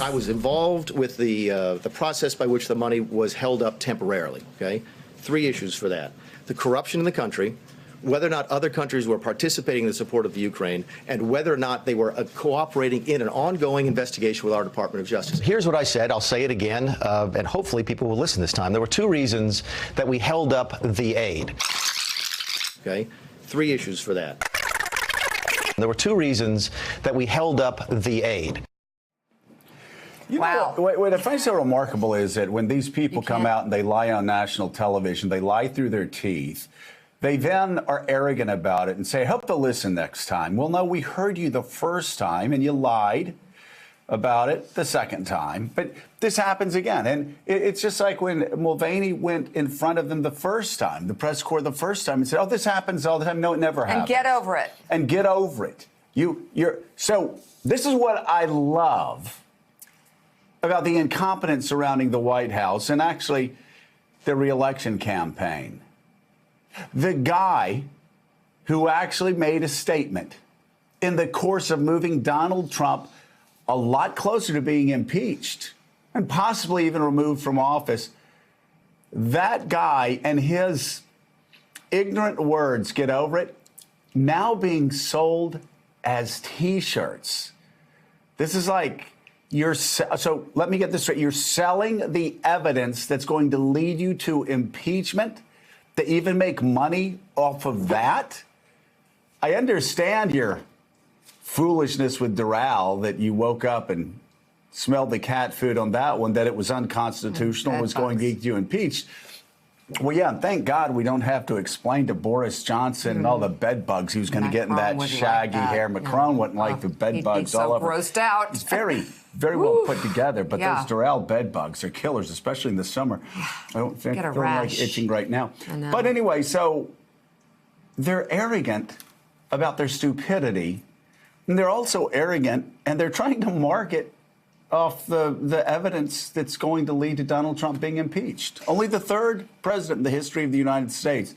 I was involved with the process by which the money was held up temporarily, okay? 3 issues for that. The corruption in the country, whether or not other countries were participating in the support of the Ukraine, and whether or not they were cooperating in an ongoing investigation with our Department of Justice. Here's what I said. I'll say it again, and hopefully people will listen this time. There were 2 reasons that we held up the aid. Okay? 3 issues for that. There were 2 reasons that we held up the aid. You know, what I find so remarkable is that when these people come out and they lie on national television, they lie through their teeth. They then are arrogant about it and say, I hope they'll listen next time. Well, no, we heard you the first time and you lied about it the second time. But this happens again. And it's just like when Mulvaney went in front of them the first time, the press corps the first time, and said, oh, this happens all the time. No, it never happens. And get over it. And get over it. So this is what I love about the incompetence surrounding the White House and actually the reelection campaign. The guy who actually made a statement in the course of moving Donald Trump a lot closer to being impeached and possibly even removed from office, that guy and his ignorant words, get over it, now being sold as T-shirts. This is like, so let me get this straight. You're selling the evidence that's going to lead you to impeachment to even make money off of that? I understand your foolishness with Doral, that you woke up and smelled the cat food on that one, that it was unconstitutional, was going to get you impeached. Well, yeah, and thank God we don't have to explain to Boris Johnson and all the bed bugs he was going to get in that shaggy hair. Macron wouldn't like the bed bugs all over. Grossed out. It's very well put together, but those Doral bed bugs are killers, especially in the summer. I don't think they're like itching right now. But anyway, so they're arrogant about their stupidity, and they're also arrogant, and they're trying to market off the evidence that's going to lead to Donald Trump being impeached. Only the 3rd president in the history of the United States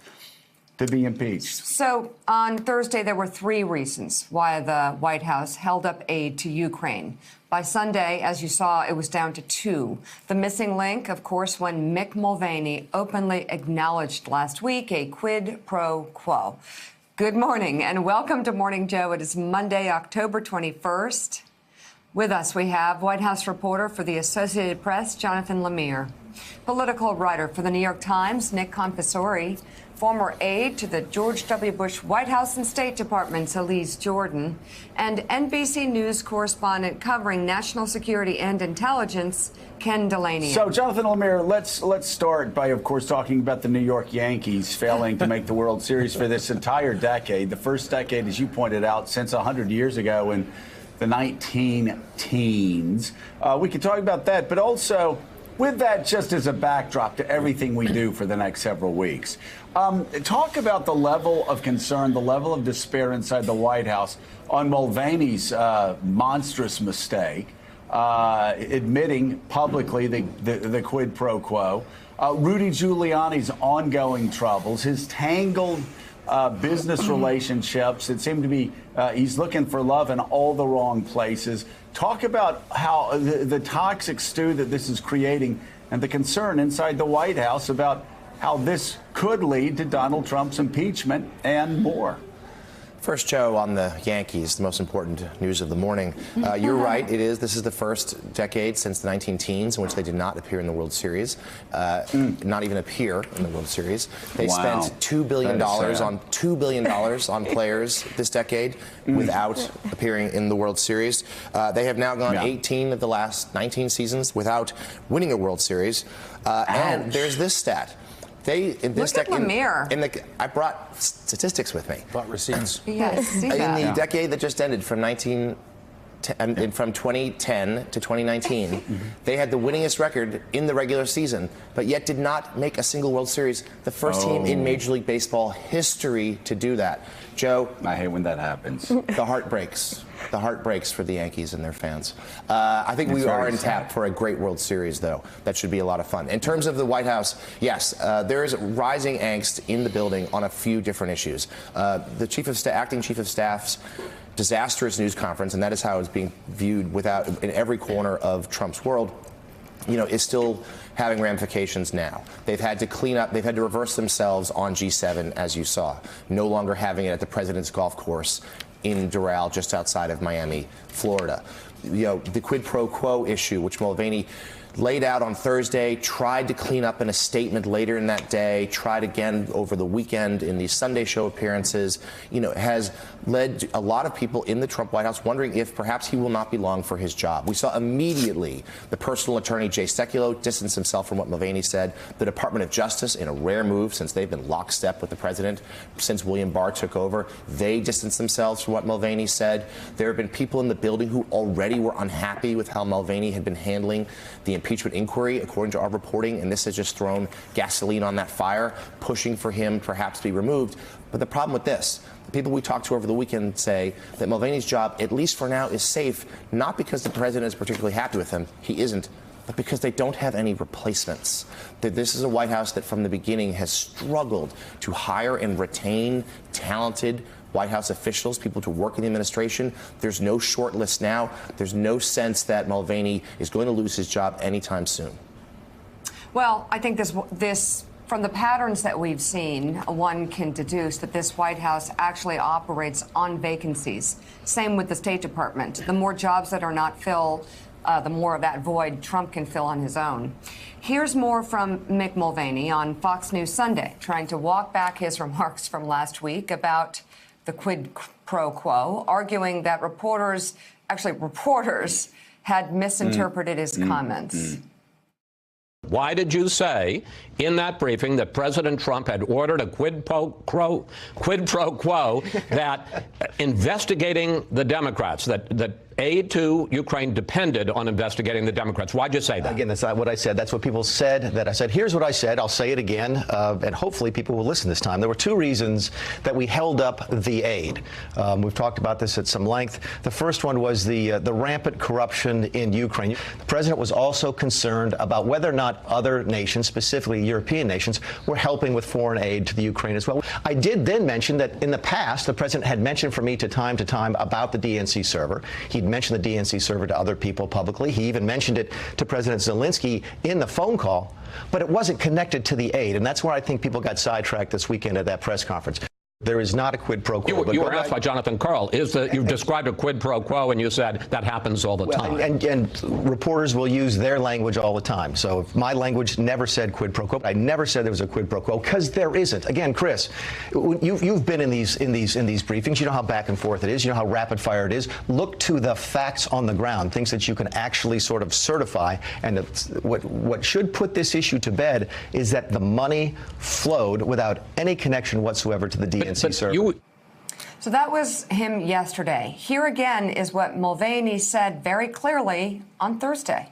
to be impeached. So on Thursday, there were 3 reasons why the White House held up aid to Ukraine. By Sunday, as you saw, it was down to 2. The missing link, of course, when Mick Mulvaney openly acknowledged last week a quid pro quo. Good morning and welcome to Morning Joe. It is Monday, October 21st. With us, we have White House reporter for the Associated Press, Jonathan Lemire, political writer for the New York Times, Nick Confessori, former aide to the George W. Bush White House and State Department's Elise Jordan, and NBC News correspondent covering national security and intelligence, Ken Delaney. So, Jonathan Lemire, let's start by, of course, talking about the New York Yankees failing to make the World Series for this entire decade, the first decade, as you pointed out, since 100 years ago in the 19-teens. We could talk about that, but also with that just as a backdrop to everything we do for the next several weeks. Talk about the level of concern, the level of despair inside the White House on Mulvaney's monstrous mistake, admitting publicly the quid pro quo, Rudy Giuliani's ongoing troubles, his tangled business relationships that seem to be, he's looking for love in all the wrong places. Talk about how the toxic stew that this is creating and the concern inside the White House about how this could lead to Donald Trump's impeachment and more. First, Joe, on the Yankees, the most important news of the morning. You're right. This is the first decade since the 19-teens in which they did not appear in the World Series, not even appear in the World Series. They spent $2 billion on $2 billion on players this decade without appearing in the World Series. They have now gone 18 of the last 19 seasons without winning a World Series. And there's this stat. I brought statistics with me. Brought receipts. Yes. In the decade that just ended from 2010 to 2019, they had the winningest record in the regular season, but yet did not make a single World Series. The first team in Major League Baseball history to do that. Joe, I hate when that happens. The heart breaks. The heart breaks for the Yankees and their fans. I think we are in tap for a great World Series, though. That should be a lot of fun. In terms of the White House, yes, there is rising angst in the building on a few different issues. The acting chief of staff's disastrous news conference, and that is how it's being viewed in every corner of Trump's world, is still having ramifications now. They've had to clean up, they've had to reverse themselves on G7, as you saw, no longer having it at the president's golf course in Doral, just outside of Miami, Florida. The quid pro quo issue, which Mulvaney laid out on Thursday, tried to clean up in a statement later in that day, tried again over the weekend in these Sunday show appearances, has led a lot of people in the Trump White House wondering if perhaps he will not be long for his job. We saw immediately the personal attorney, Jay Sekulow, distance himself from what Mulvaney said. The Department of Justice, in a rare move since they've been lockstep with the president since William Barr took over, they distanced themselves from what Mulvaney said. There have been people in the building who already were unhappy with how Mulvaney had been handling the impeachment inquiry, according to our reporting, and this has just thrown gasoline on that fire, pushing for him perhaps to be removed. But the problem with this, the people we talked to over the weekend say that Mulvaney's job, at least for now, is safe, not because the president is particularly happy with him. He isn't. But because they don't have any replacements. That this is a White House that from the beginning has struggled to hire and retain talented White House officials, people to work in the administration. There's no short list now. There's no sense that Mulvaney is going to lose his job anytime soon. Well, I think this from the patterns that we've seen, one can deduce that this White House actually operates on vacancies. Same with the State Department. The more jobs that are not filled, the more of that void Trump can fill on his own. Here's more from Mick Mulvaney on Fox News Sunday, trying to walk back his remarks from last week about the quid pro quo, arguing that reporters had misinterpreted his comments. Why did you say in that briefing that President Trump had ordered a quid pro quo that investigating the Democrats, that aid to Ukraine depended on investigating the Democrats? Why'd you say that? Again, that's not what I said. That's what people said that I said. Here's what I said. I'll say it again, and hopefully people will listen this time. There were two reasons that we held up the aid. We've talked about this at some length. The first one was the rampant corruption in Ukraine. The president was also concerned about whether or not other nations, specifically European nations, were helping with foreign aid to the Ukraine as well. I did then mention that in the past, the president had mentioned for me to time about the DNC server. He'd mentioned the DNC server to other people publicly. He even mentioned it to President Zelensky in the phone call, but it wasn't connected to the aid. And that's where I think people got sidetracked this weekend at that press conference. There is not a quid pro quo. You were asked by Jonathan Karl, you've described a quid pro quo, and you said that happens all the time. And reporters will use their language all the time. So if my language never said quid pro quo. I never said there was a quid pro quo, because there isn't. Again, Chris, you've been in these briefings. You know how back and forth it is. You know how rapid fire it is. Look to the facts on the ground, things that you can actually sort of certify. And what should put this issue to bed is that the money flowed without any connection whatsoever to the DNC server. So that was him yesterday. Here again is what Mulvaney said very clearly on Thursday.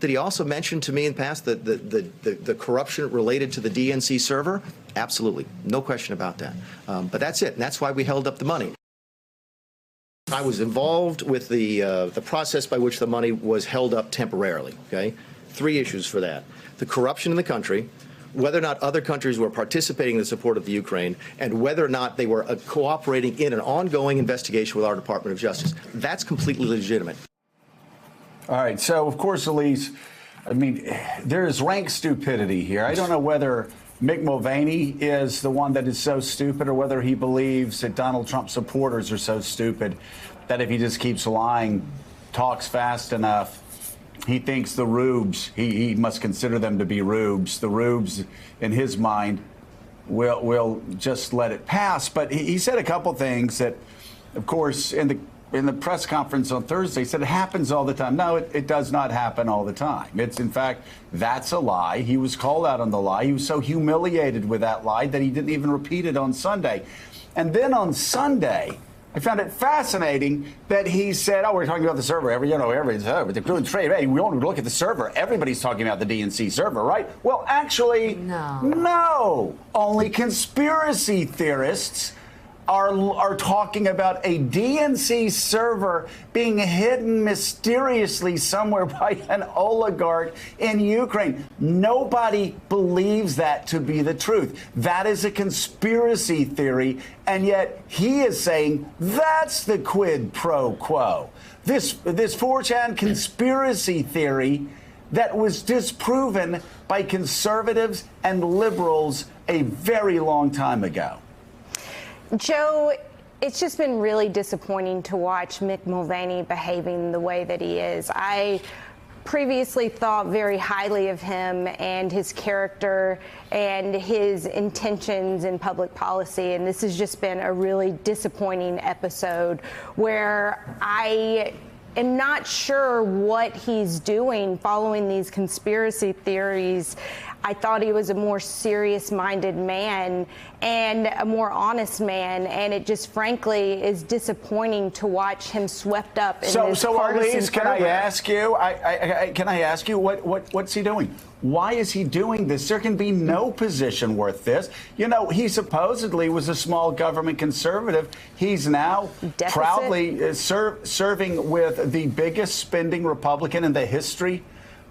Did he also mention to me in the past the corruption related to the DNC server? Absolutely. No question about that. But that's it. And that's why we held up the money. I was involved with the process by which the money was held up temporarily. Okay? Three issues for that. The corruption in the country, whether or not other countries were participating in the support of the Ukraine, and whether or not they were cooperating in an ongoing investigation with our Department of Justice. That's completely legitimate. All right. So, of course, Elise, I mean, there is rank stupidity here. I don't know whether Mick Mulvaney is the one that is so stupid, or whether he believes that Donald Trump supporters are so stupid that if he just keeps lying, talks fast enough, he thinks the rubes, he must consider them to be rubes. The rubes, in his mind, will just let it pass. But he said a couple things that, of course, in the press conference on Thursday, he said it happens all the time. No, it does not happen all the time. It's, in fact, that's a lie. He was called out on the lie. He was so humiliated with that lie that he didn't even repeat it on Sunday. And then on Sunday, I found it fascinating that he said, "Oh, we're talking about the server. Everybody's the trade. Hey, we only look at the server. Everybody's talking about the DNC server, right?" Well, actually, no. Only conspiracy theorists are talking about a DNC server being hidden mysteriously somewhere by an oligarch in Ukraine. Nobody believes that to be the truth. That is a conspiracy theory, and yet he is saying that's the quid pro quo. This 4chan conspiracy theory that was disproven by conservatives and liberals a very long time ago. Joe, it's just been really disappointing to watch Mick Mulvaney behaving the way that he is. I previously thought very highly of him and his character and his intentions in public policy, and this has just been a really disappointing episode where I am not sure what he's doing following these conspiracy theories. I thought he was a more serious-minded man and a more honest man, and it just frankly is disappointing to watch him swept up in this partisan Elise, can I ask you? Can I ask you what's he doing? Why is he doing this? There can be no position worth this. You know, he supposedly was a small government conservative. He's now proudly serving with the biggest spending Republican in the history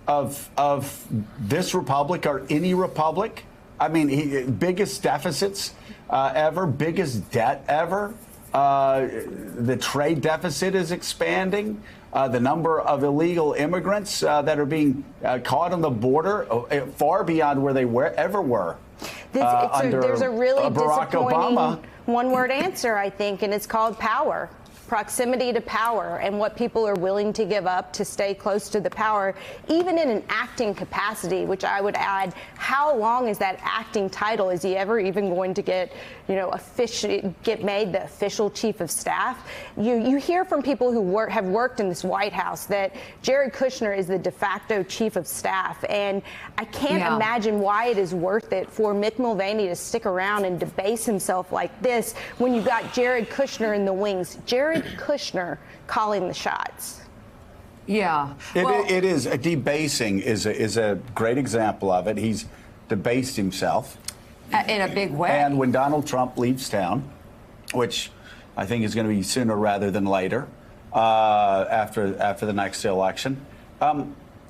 of this republic or any republic. I mean, biggest deficits ever, biggest debt ever. The trade deficit is expanding. The number of illegal immigrants that are being caught on the border far beyond where they ever were. There's a really Barack disappointing Obama. one-word answer, I think, and it's called power. Proximity to power and what people are willing to give up to stay close to the power, even in an acting capacity, which I would add, how long is that acting title? Is he ever even going to get, get made the official chief of staff? You hear from people who have worked in this White House that Jared Kushner is the de facto chief of staff, and I can't imagine why it is worth it for Mick Mulvaney to stick around and debase himself like this when you've got Jared Kushner in the wings. Jared Kushner calling the shots. Yeah. It is. Debasing is a great example of it. He's debased himself. In a big way. And when Donald Trump leaves town, which I think is going to be sooner rather than later, after the next election,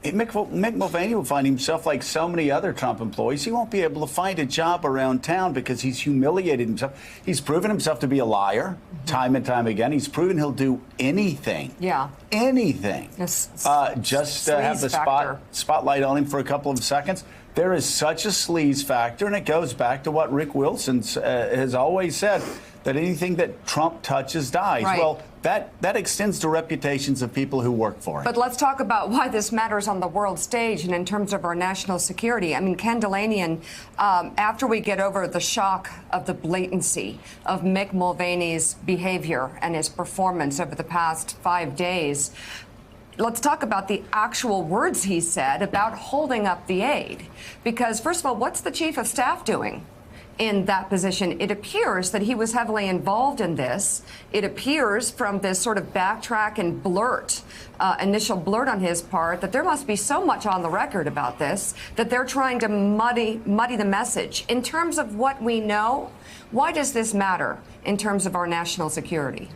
Mick Mulvaney will find himself like so many other Trump employees. He won't be able to find a job around town because he's humiliated himself. He's proven himself to be a liar time and time again. He's proven he'll do anything. Yeah. Anything. Just to have the spotlight on him for a couple of seconds. There is such a sleaze factor, and it goes back to what Rick Wilson has always said, that anything that Trump touches dies. Right. Well, that extends to reputations of people who work for him. But let's talk about why this matters on the world stage and in terms of our national security. I mean, Ken Dilanian, after we get over the shock of the blatancy of Mick Mulvaney's behavior and his performance over the past 5 days, let's talk about the actual words he said about holding up the aid. Because, first of all, what's the chief of staff doing in that position? It appears that he was heavily involved in this. It appears from this sort of backtrack and initial blurt on his part, that there must be so much on the record about this that they're trying to muddy the message. In terms of what we know, why does this matter in terms of our national security?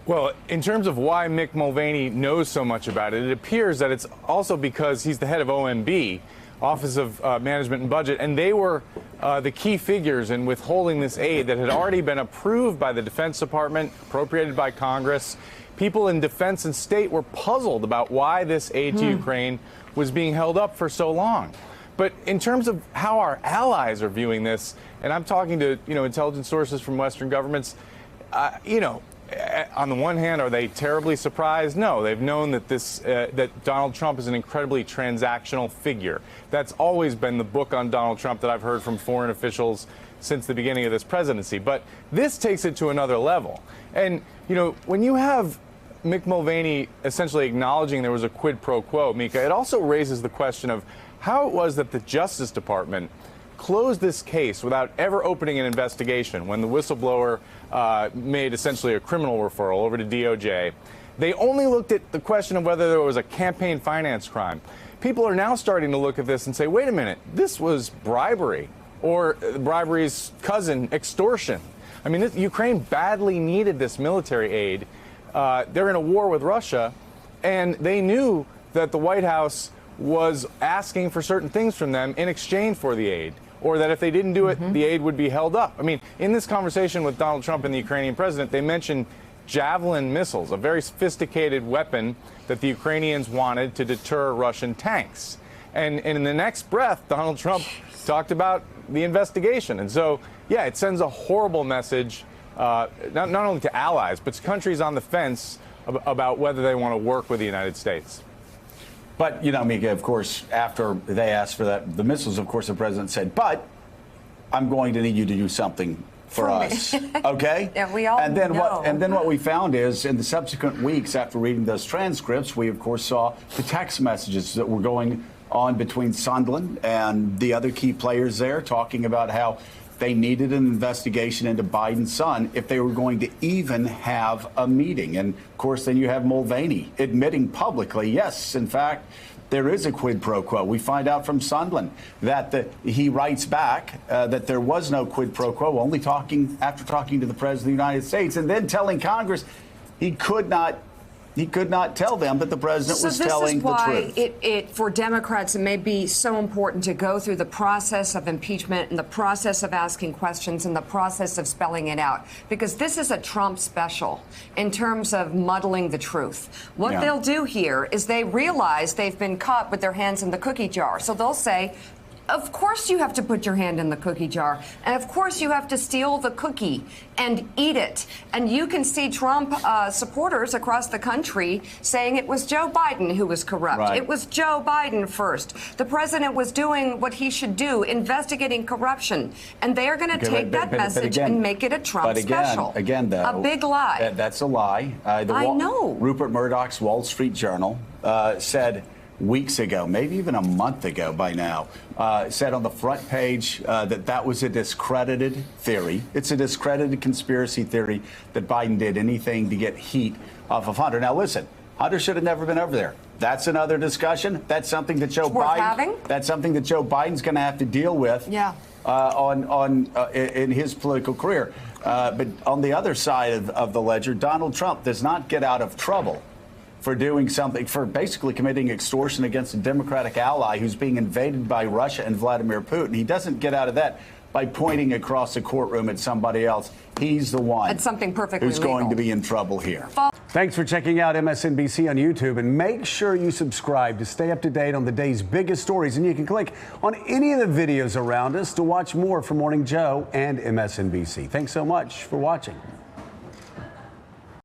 Well, in terms of why Mick Mulvaney knows so much about it, it appears that it's also because he's the head of OMB, Office of Management and Budget, and they were the key figures in withholding this aid that had already been approved by the Defense Department, appropriated by Congress. People in defense and state were puzzled about why this aid to Ukraine was being held up for so long. But in terms of how our allies are viewing this, and I'm talking to intelligence sources from Western governments, on the one hand, are they terribly surprised? No, they've known that that Donald Trump is an incredibly transactional figure. That's always been the book on Donald Trump that I've heard from foreign officials since the beginning of this presidency. But this takes it to another level. And, when you have Mick Mulvaney essentially acknowledging there was a quid pro quo, Mika, it also raises the question of how it was that the Justice Department closed this case without ever opening an investigation when the whistleblower made essentially a criminal referral over to DOJ. They only looked at the question of whether there was a campaign finance crime. People are now starting to look at this and say, wait a minute, this was bribery, or bribery's cousin, extortion. I mean, Ukraine badly needed this military aid. They're in a war with Russia, and they knew that the White House was asking for certain things from them in exchange for the aid, or that if they didn't do it, the aid would be held up. I mean, in this conversation with Donald Trump and the Ukrainian president, they mentioned Javelin missiles, a very sophisticated weapon that the Ukrainians wanted to deter Russian tanks. And in the next breath, Donald Trump talked about the investigation. And so, yeah, it sends a horrible message, not only to allies, but to countries on the fence about whether they want to work with the United States. But, you know, Mika, of course, after they asked for that, the missiles, of course, the president said, but I'm going to need you to do something for us. Okay? Yeah, we all and then know. what we found is in the subsequent weeks after reading those transcripts, we, of course, saw the text messages that were going on between Sondland and the other key players there, talking about how they needed an investigation into Biden's son if they were going to even have a meeting. And, of course, then you have Mulvaney admitting publicly, yes, in fact, there is a quid pro quo. We find out from Sondland that he writes back that there was no quid pro quo, only after talking to the President of the United States, and then telling Congress he could not tell them that the president was telling the truth. So this is why for Democrats, it may be so important to go through the process of impeachment and the process of asking questions and the process of spelling it out, because this is a Trump special in terms of muddling the truth. What they'll do here is they realize they've been caught with their hands in the cookie jar. So they'll say, of course you have to put your hand in the cookie jar. And of course you have to steal the cookie and eat it. And you can see Trump supporters across the country saying it was Joe Biden who was corrupt. Right. It was Joe Biden first. The president was doing what he should do, investigating corruption. And they are going to take that message and make it a Trump special. Again, though, a big lie. That's a lie. I know. Rupert Murdoch's Wall Street Journal said weeks ago, maybe even a month ago by now, said on the front page that was a discredited theory. It's a discredited conspiracy theory that Biden did anything to get heat off of Hunter. Now, listen, Hunter should have never been over there. That's another discussion. That's something that Joe Biden. That's something that Joe Biden's going to have to deal with. Yeah. In his political career. But on the other side of the ledger, Donald Trump does not get out of trouble for doing something, for basically committing extortion against a Democratic ally who's being invaded by Russia and Vladimir Putin. He doesn't get out of that by pointing across the courtroom at somebody else. He's the one It's something perfectly who's legal. going to be in trouble here. Thanks for checking out MSNBC on YouTube, and make sure you subscribe to stay up to date on the day's biggest stories. And you can click on any of the videos around us to watch more from Morning Joe and MSNBC. Thanks so much for watching.